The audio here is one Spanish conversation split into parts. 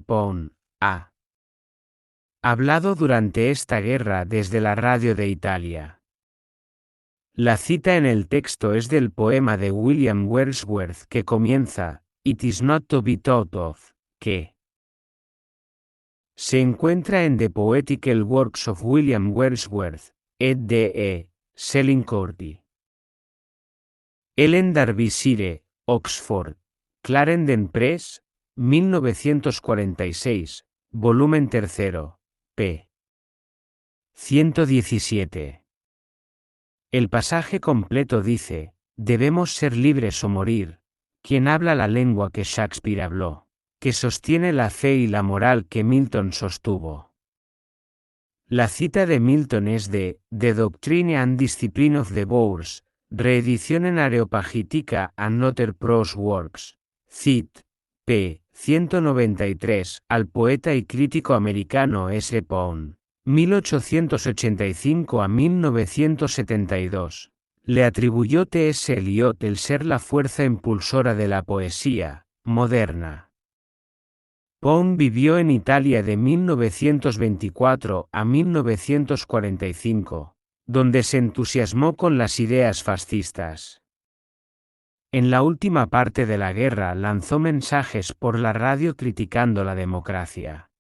Pound ha hablado durante esta guerra desde la radio de Italia. La cita en el texto es del poema de William Wordsworth que comienza, "It is not to be thought of", que se encuentra en The Poetical Works of William Wordsworth, ed. Selling Cordy. Ellen Derbyshire, Oxford, Clarendon Press, 1946, volumen 3, p. 117. El pasaje completo dice, debemos ser libres o morir, quien habla la lengua que Shakespeare habló, que sostiene la fe y la moral que Milton sostuvo. La cita de Milton es de The Doctrine and Discipline of the Boers, reedición en Areopagitica and Other Prose Works, cit. p. 193, al poeta y crítico americano S. Pound, 1885 a 1972. Le atribuyó T. S. Eliot el ser la fuerza impulsora de la poesía moderna. Pound vivió en Italia de 1924 a 1945, donde se entusiasmó con las ideas fascistas. En la última parte de la guerra lanzó mensajes por la radio criticando la democracia.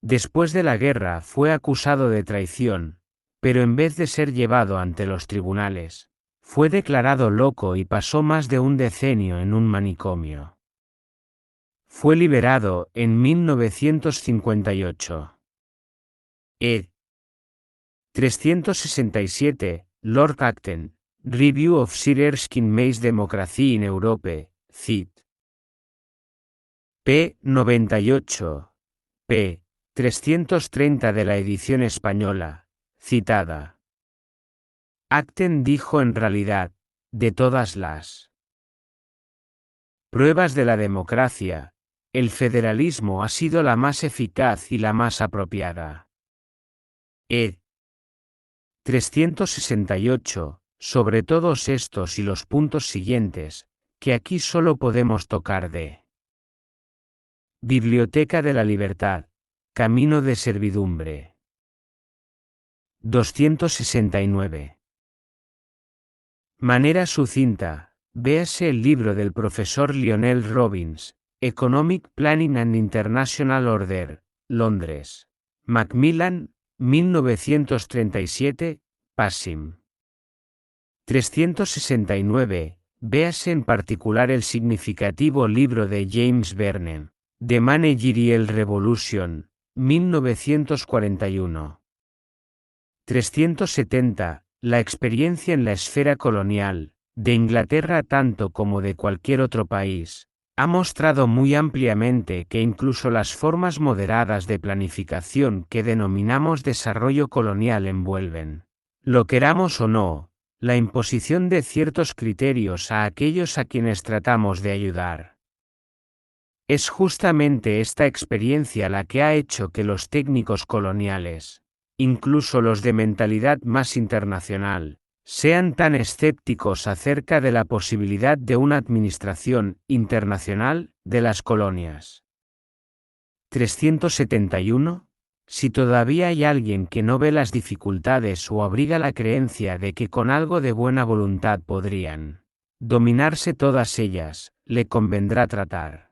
Después de la guerra fue acusado de traición, pero en vez de ser llevado ante los tribunales, fue declarado loco y pasó más de un decenio en un manicomio. Fue liberado en 1958. Ed. 367, Lord Acton, Review of Sir Erskine May's Democracy in Europe, cit. p. 98, p. 330 de la edición española, citada. Acton dijo en realidad, de todas las pruebas de la democracia, el federalismo ha sido la más eficaz y la más apropiada. Ed. 368, sobre todos estos y los puntos siguientes, que aquí solo podemos tocar de Biblioteca de la Libertad, Camino de Servidumbre. 269. Manera sucinta, véase el libro del profesor Lionel Robbins, Economic Planning and International Order, Londres. Macmillan, 1937, Passim. 369. Véase en particular el significativo libro de James Vernon, The Managerial Revolution, 1941. 370. La experiencia en la esfera colonial, de Inglaterra tanto como de cualquier otro país, ha mostrado muy ampliamente que incluso las formas moderadas de planificación que denominamos desarrollo colonial envuelven, lo queramos o no, la imposición de ciertos criterios a aquellos a quienes tratamos de ayudar. Es justamente esta experiencia la que ha hecho que los técnicos coloniales, incluso los de mentalidad más internacional, sean tan escépticos acerca de la posibilidad de una administración internacional de las colonias. 371. Si todavía hay alguien que no ve las dificultades o abriga la creencia de que con algo de buena voluntad podrían dominarse todas ellas, le convendrá tratar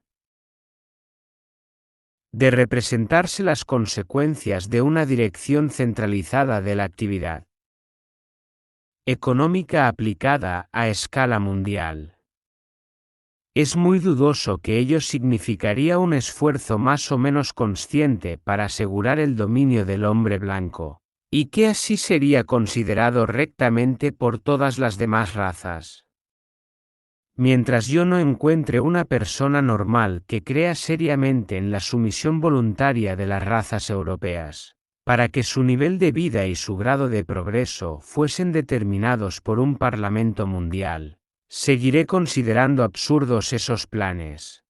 de representarse las consecuencias de una dirección centralizada de la actividad económica aplicada a escala mundial. Es muy dudoso que ello significaría un esfuerzo más o menos consciente para asegurar el dominio del hombre blanco, y que así sería considerado rectamente por todas las demás razas. Mientras yo no encuentre una persona normal que crea seriamente en la sumisión voluntaria de las razas europeas, para que su nivel de vida y su grado de progreso fuesen determinados por un Parlamento mundial, seguiré considerando absurdos esos planes.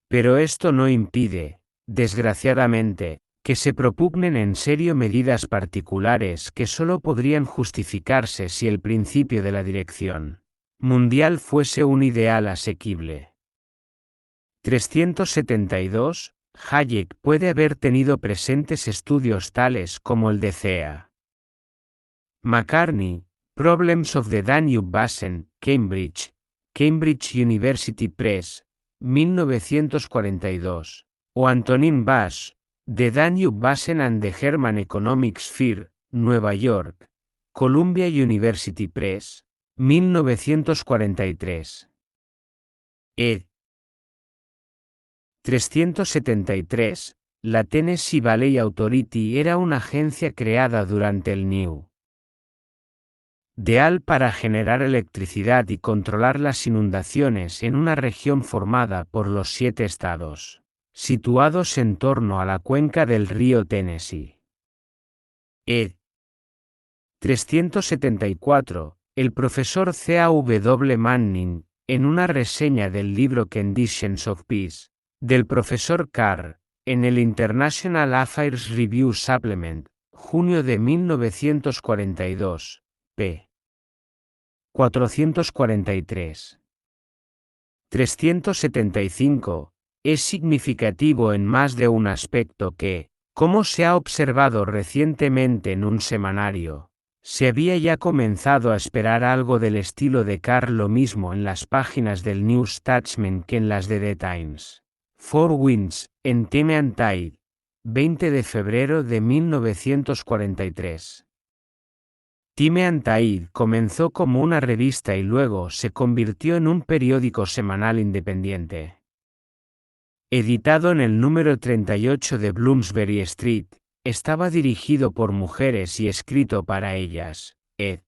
Pero esto no impide, desgraciadamente, que se propugnen en serio medidas particulares que solo podrían justificarse si el principio de la dirección mundial fuese un ideal asequible. 372. Hayek puede haber tenido presentes estudios tales como el de CEA. McCartney, Problems of the Danube Basin, Cambridge, Cambridge University Press, 1942. O Antonin Bass, The Danube Basin and the German Economic Sphere, Nueva York, Columbia University Press, 1943. Ed. 373. La Tennessee Valley Authority era una agencia creada durante el New Deal para generar electricidad y controlar las inundaciones en una región formada por los 7 estados, situados en torno a la cuenca del río Tennessee. Ed. 374. El profesor C.A.W. Manning, en una reseña del libro Conditions of Peace, del profesor Carr, en el International Affairs Review Supplement, junio de 1942, p. 443. 375. Es significativo en más de un aspecto que, como se ha observado recientemente en un semanario, se había ya comenzado a esperar algo del estilo de Carr, lo mismo en las páginas del New Statesman que en las de The Times. Four Winds, en Time and Tide, 20 de febrero de 1943. Time and Tide comenzó como una revista y luego se convirtió en un periódico semanal independiente. Editado en el número 38 de Bloomsbury Street, estaba dirigido por mujeres y escrito para ellas. Ed.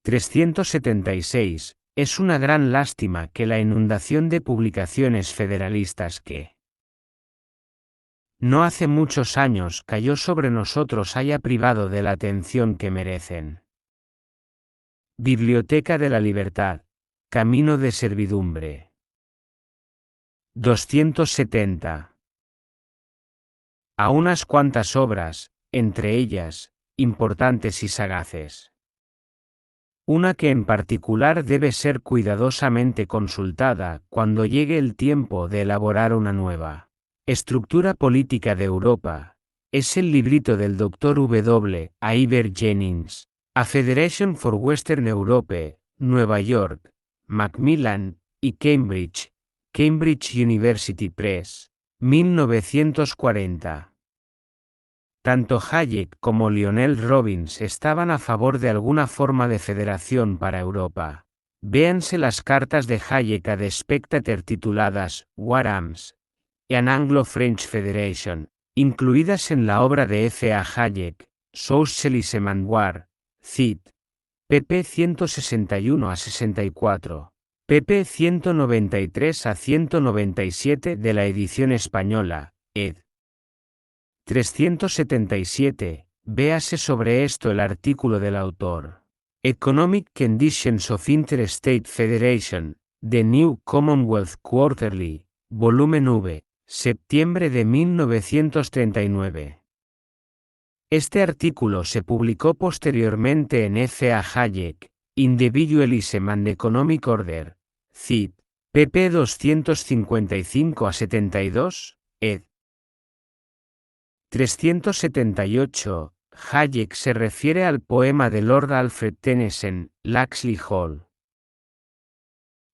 376. Es una gran lástima que la inundación de publicaciones federalistas que no hace muchos años cayó sobre nosotros haya privado de la atención que merecen. Biblioteca de la Libertad. Camino de servidumbre. 270. A unas cuantas obras, entre ellas, importantes y sagaces. Una que en particular debe ser cuidadosamente consultada cuando llegue el tiempo de elaborar una nueva estructura política de Europa, es el librito del Dr. W. Iver Jennings, A Federation for Western Europe, Nueva York, Macmillan y Cambridge, Cambridge University Press, 1940. Tanto Hayek como Lionel Robbins estaban a favor de alguna forma de federación para Europa. Véanse las cartas de Hayek a The Spectator tituladas War Arms y An Anglo-French Federation, incluidas en la obra de F. A. Hayek, Socialism and War, cit. pp. 161 a 64, pp. 193 a 197 de la edición española, ed. 377, véase sobre esto el artículo del autor. Economic Conditions of Interstate Federation, The New Commonwealth Quarterly, volumen V, septiembre de 1939. Este artículo se publicó posteriormente en F. A. Hayek, Individualism and Economic Order, cit. pp. 255 a 72, ed. 378. Hayek se refiere al poema de Lord Alfred Tennyson, Laxley Hall.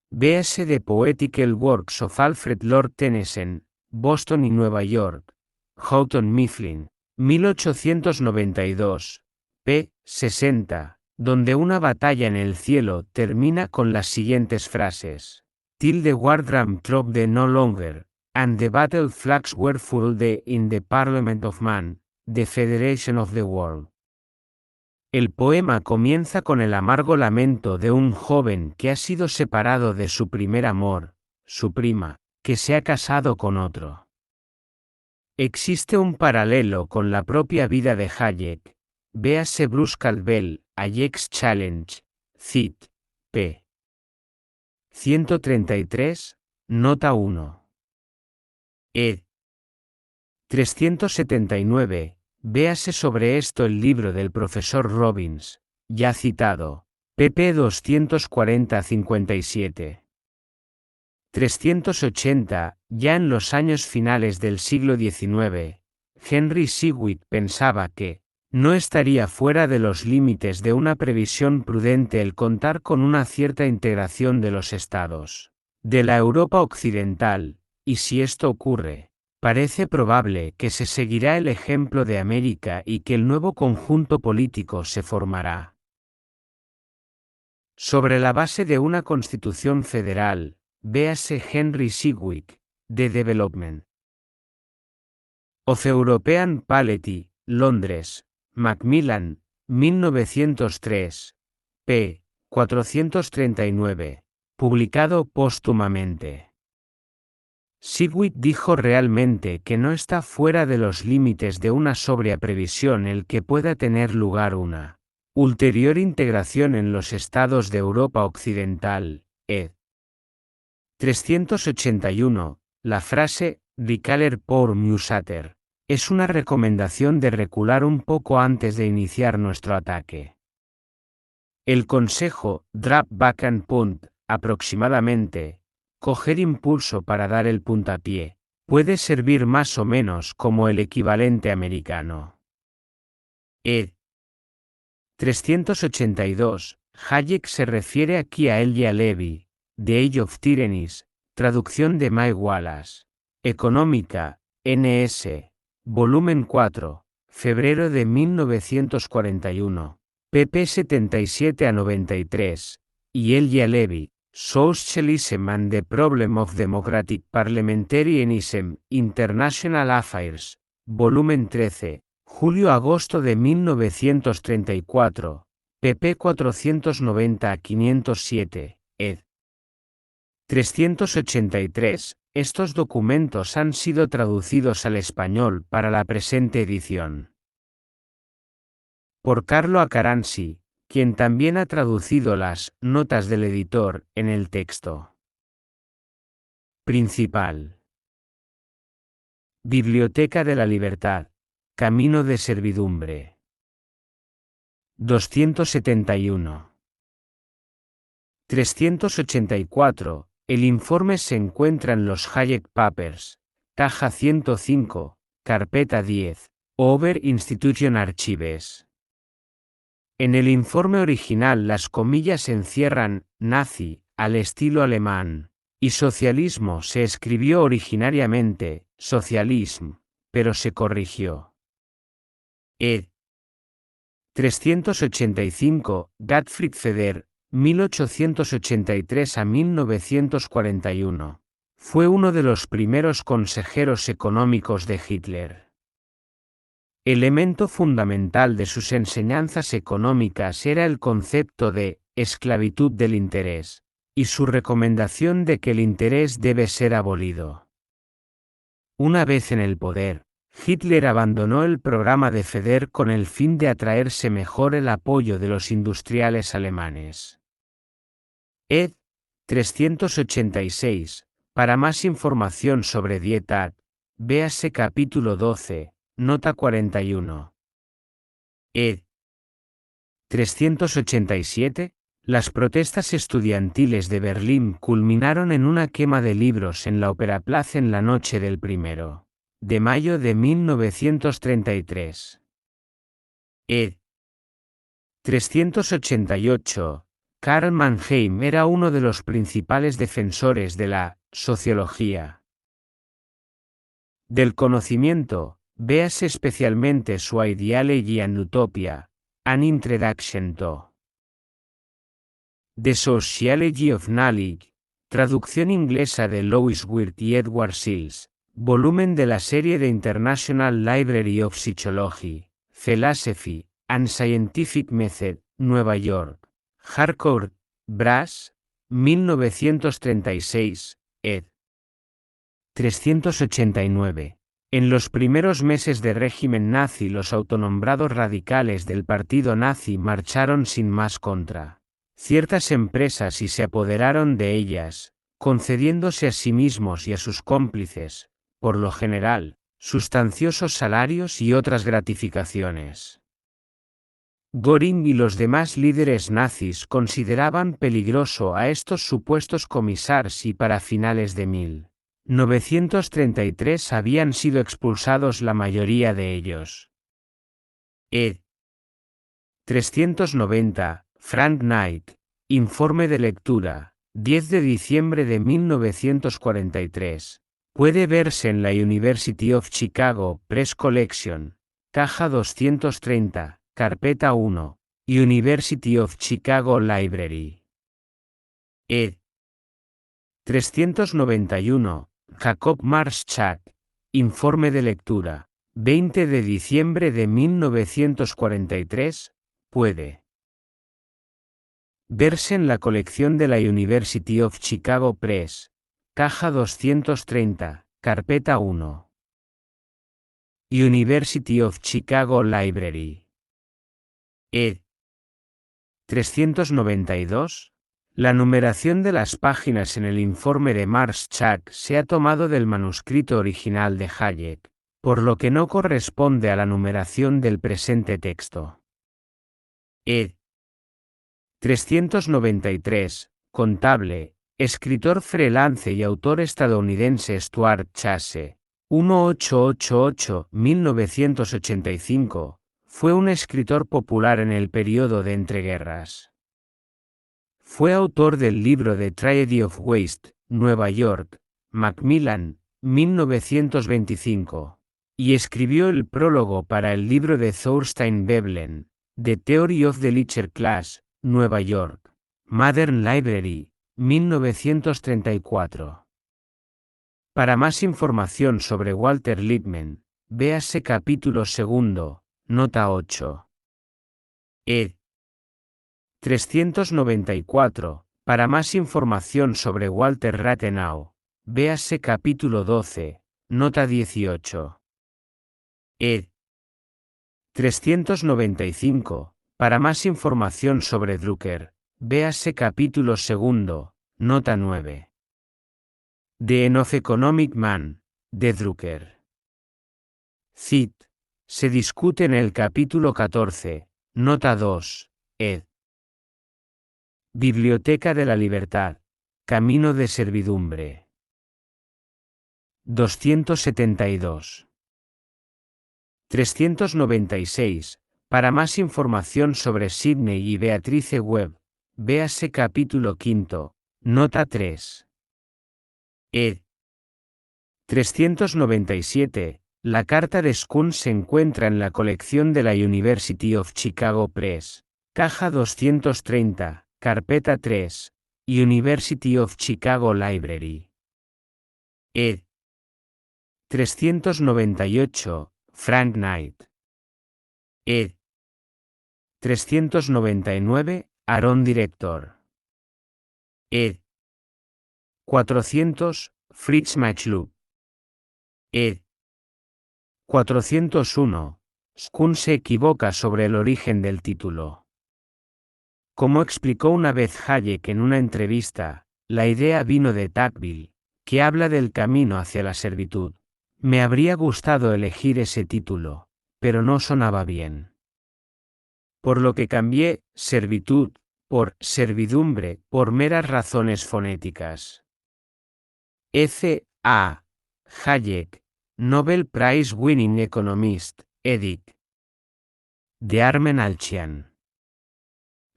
Véase The Poetical Works of Alfred Lord Tennyson, Boston y Nueva York, Houghton Mifflin, 1892, p. 60, donde una batalla en el cielo termina con las siguientes frases. Till the war drum throbbed no longer, and the battle flags were furled in the Parliament of Man, the Federation of the World. El poema comienza con el amargo lamento de un joven que ha sido separado de su primer amor, su prima, que se ha casado con otro. Existe un paralelo con la propia vida de Hayek. Véase Bruce Caldwell, Hayek's Challenge, cit. p. 133, nota 1. Ed. 379, véase sobre esto el libro del profesor Robbins, ya citado, pp. 240-57. 380, ya en los años finales del siglo XIX, Henry Sigwith pensaba que no estaría fuera de los límites de una previsión prudente el contar con una cierta integración de los estados de la Europa occidental, y si esto ocurre, parece probable que se seguirá el ejemplo de América y que el nuevo conjunto político se formará sobre la base de una constitución federal. Véase Henry Sigwith, The Development of European Polity, Londres, Macmillan, 1903, p. 439, publicado póstumamente. Sigwith dijo realmente que no está fuera de los límites de una sobria previsión el que pueda tener lugar una ulterior integración en los estados de Europa Occidental, ed. 381, la frase «Recaler pour mieux agir» es una recomendación de recular un poco antes de iniciar nuestro ataque. El consejo «drop back and punt», aproximadamente, coger impulso para dar el puntapié, puede servir más o menos como el equivalente americano. Ed. 382, Hayek se refiere aquí a Elia Levy, The Age of Tyrannies, traducción de Mae Wallace. Económica, N.S., volumen 4, febrero de 1941, pp 77 a 93, y Elia Levy, Socialism and the Problem of Democratic Parliamentarianism, International Affairs, volumen 13, julio-agosto de 1934, pp 490 a 507, ed. 383, estos documentos han sido traducidos al español para la presente edición por Carlo Acaransi, quien también ha traducido las notas del editor en el texto principal. Biblioteca de la Libertad, Camino de Servidumbre. 271. 384. El informe se encuentra en los Hayek Papers, caja 105, carpeta 10, Over Institution Archives. En el informe original las comillas encierran «nazi», al estilo alemán, y socialismo se escribió originariamente «socialism», pero se corrigió. Ed. 385, Gottfried Feder, 1883 a 1941. Fue uno de los primeros consejeros económicos de Hitler. Elemento fundamental de sus enseñanzas económicas era el concepto de esclavitud del interés, y su recomendación de que el interés debe ser abolido. Una vez en el poder, Hitler abandonó el programa de Feder con el fin de atraerse mejor el apoyo de los industriales alemanes. Ed. 386. Para más información sobre Dietag, véase capítulo 12, nota 41. Ed. 387. Las protestas estudiantiles de Berlín culminaron en una quema de libros en la Operaplaza en la noche del 1 de mayo de 1933. Ed. 388. Karl Mannheim era uno de los principales defensores de la sociología del conocimiento. Véase especialmente su Ideology and Utopia, an Introduction to The Sociology of Knowledge, traducción inglesa de Louis Wirth y Edward Sills, volumen de la serie de International Library of Psychology, Philosophy, and Scientific Method, Nueva York, Harcourt, Brass, 1936, ed. 389. En los primeros meses de régimen nazi los autonombrados radicales del partido nazi marcharon sin más contra ciertas empresas y se apoderaron de ellas, concediéndose a sí mismos y a sus cómplices, por lo general, sustanciosos salarios y otras gratificaciones. Göring y los demás líderes nazis consideraban peligroso a estos supuestos comisars y para finales de 1933 habían sido expulsados la mayoría de ellos. Ed. 390, Frank Knight, informe de lectura, 10 de diciembre de 1943. Puede verse en la University of Chicago Press Collection, caja 230, carpeta 1, University of Chicago Library. Ed. 391, Jacob Marschak, informe de lectura, 20 de diciembre de 1943, puede verse en la colección de la University of Chicago Press, caja 230, carpeta 1. University of Chicago Library. Ed. 392. La numeración de las páginas en el informe de Marschak se ha tomado del manuscrito original de Hayek, por lo que no corresponde a la numeración del presente texto. Ed. 393, contable, escritor freelance y autor estadounidense Stuart Chase, 1888-1985, fue un escritor popular en el período de entreguerras. Fue autor del libro The Tragedy of Waste, Nueva York, Macmillan, 1925, y escribió el prólogo para el libro de Thorstein Veblen, The Theory of the Leisure Class, Nueva York, Modern Library, 1934. Para más información sobre Walter Lippmann, véase capítulo 2, nota 8. Ed. 394. Para más información sobre Walter Rathenau, véase capítulo 12, nota 18. Ed. 395. Para más información sobre Drucker, véase capítulo 2, nota 9. The Enough Economic Man, de Drucker. Cit. Se discute en el capítulo 14, nota 2, ed. Biblioteca de la Libertad, Camino de Servidumbre. 272. 396. Para más información sobre Sidney y Beatrice Webb, véase capítulo 5, nota 3. Ed. 397. La carta de Scunz se encuentra en la colección de la University of Chicago Press, caja 230, carpeta 3, University of Chicago Library. Ed. 398. Frank Knight. Ed. 399, Aaron Director. Ed. 400, Fritz Machlup. Ed. 401. Scunz se equivoca sobre el origen del título. Como explicó una vez Hayek en una entrevista, la idea vino de Tocqueville, que habla del camino hacia la servitud. Me habría gustado elegir ese título, pero no sonaba bien. Por lo que cambié servitud por servidumbre por meras razones fonéticas. F. A. Hayek, Nobel Prize Winning Economist, edic. De Armen Alchian.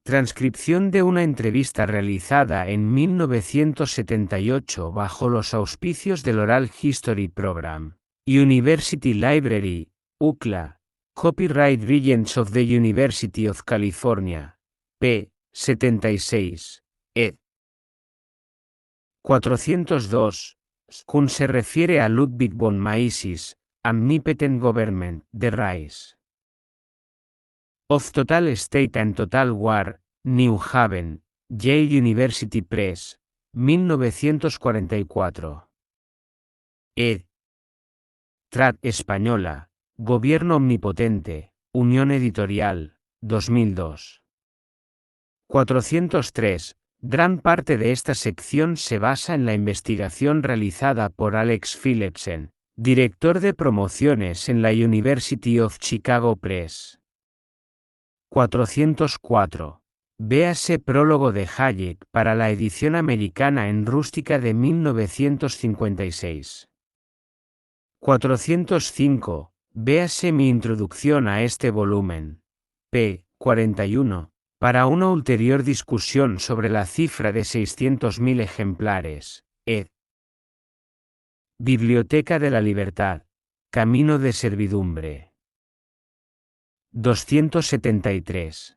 Transcripción de una entrevista realizada en 1978 bajo los auspicios del Oral History Program. University Library, UCLA. Copyright Regents of the University of California. P. 76. ed. 402. Scunz se refiere a Ludwig von Mises, Omnipotent Government, The Rise of Total State and Total War, New Haven, Yale University Press, 1944. Ed. Trad Española, Gobierno Omnipotente, Unión Editorial, 2002. 403. Gran parte de esta sección se basa en la investigación realizada por Alex Philipsen, director de promociones en la University of Chicago Press. 404. Véase prólogo de Hayek para la edición americana en rústica de 1956. 405. Véase mi introducción a este volumen. p. 41. Para una ulterior discusión sobre la cifra de 600.000 ejemplares. Ed. Biblioteca de la Libertad. Camino de servidumbre. 273.